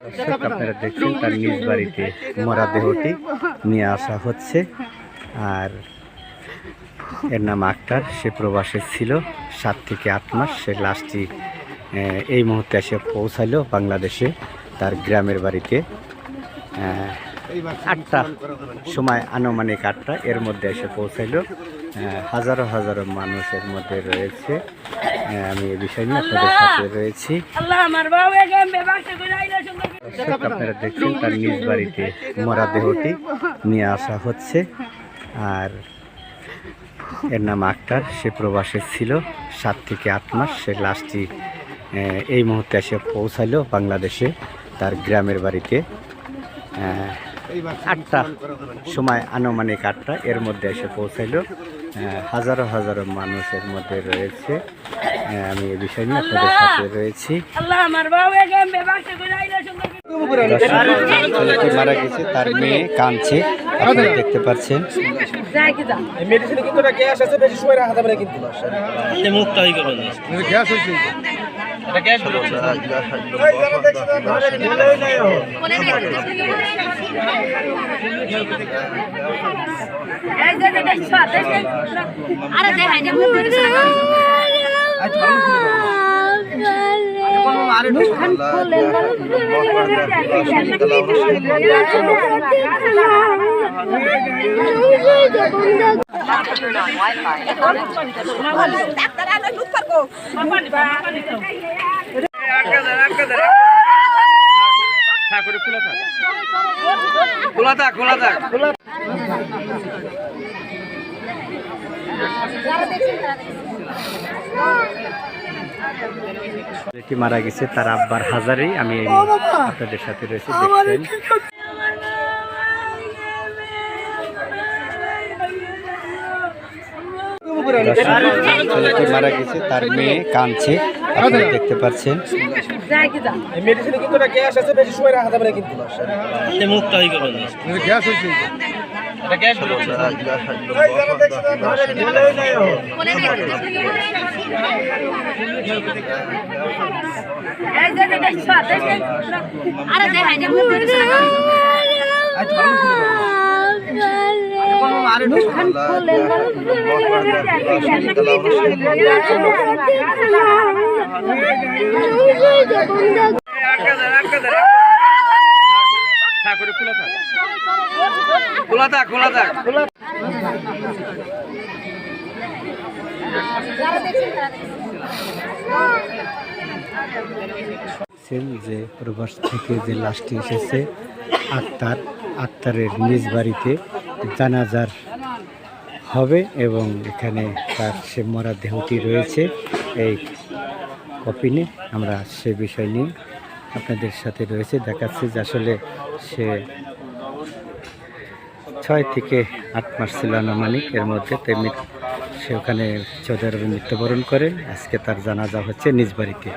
দর্শক আপনারা দেখছেন তার নিজ বাড়িতে মরা দেহটি নিয়ে আসা হচ্ছে। আর এর নাম আক্তার, সে প্রবাসে ছিল 7 থেকে 8 মাস। সে লাশটি এই মুহূর্তে এসে পৌঁছালো বাংলাদেশে তার গ্রামের বাড়িতে 8টা সময়, আনুমানিক 8টা এর মধ্যে এসে পৌঁছাইলো। হাজারো হাজারো মানুষের মধ্যে রয়েছে। আমি এই বিষয় নিয়ে আপনাদের সাথে রয়েছি। আপনারা দেখছেন তার নিজ বাড়িতে মরা দেহটি নিয়ে আসা হচ্ছে। আর এর নাম আক্তার, সে প্রবাসে ছিল 7 থেকে 8 মাস। সে লাশটি এই মুহূর্তে এসে পৌঁছালো বাংলাদেশে তার গ্রামের বাড়িতে 8টা সময়, আনুমানিক 8টা এর মধ্যে এসে পৌঁছাইলো। হাজারো হাজারো মানুষের মধ্যে রয়েছে। আমি এই বিষয় নিয়ে আপনাদের সাথে রয়েছি। ছেলেটি মারা গেছে, তার মেয়ে কাঁদছে, আপনারা দেখতে পাচ্ছেন। ছেলেটি মারা গেছে তার আব্বার হাজারে। আমি আপনাদের সাথে রয়েছি, দেখছেন। ছেলেটি মারা গেছে, তার মেয়ে কাঁদছে, আপনারা দেখতে পাচ্ছেন। যে প্রবাস থেকে যে লাশটি এসেছে আক্তারের নিজ বাড়িতে জানাজার হবে এবং এখানে তার সে মরা দেহটি রয়েছে এই কফিনে। আমরা সে বিষয় নিয়ে আপনাদের সাথে রয়েছে, দেখাচ্ছি যে আসলে সে 6 থেকে 8 মাস ছিল আনুমানিক। এর মধ্যে তেমনি সে ওখানে সৌদি আরবে মৃত্যুবরণ করে। আজকে তার জানাজা হচ্ছে নিজ বাড়িতে।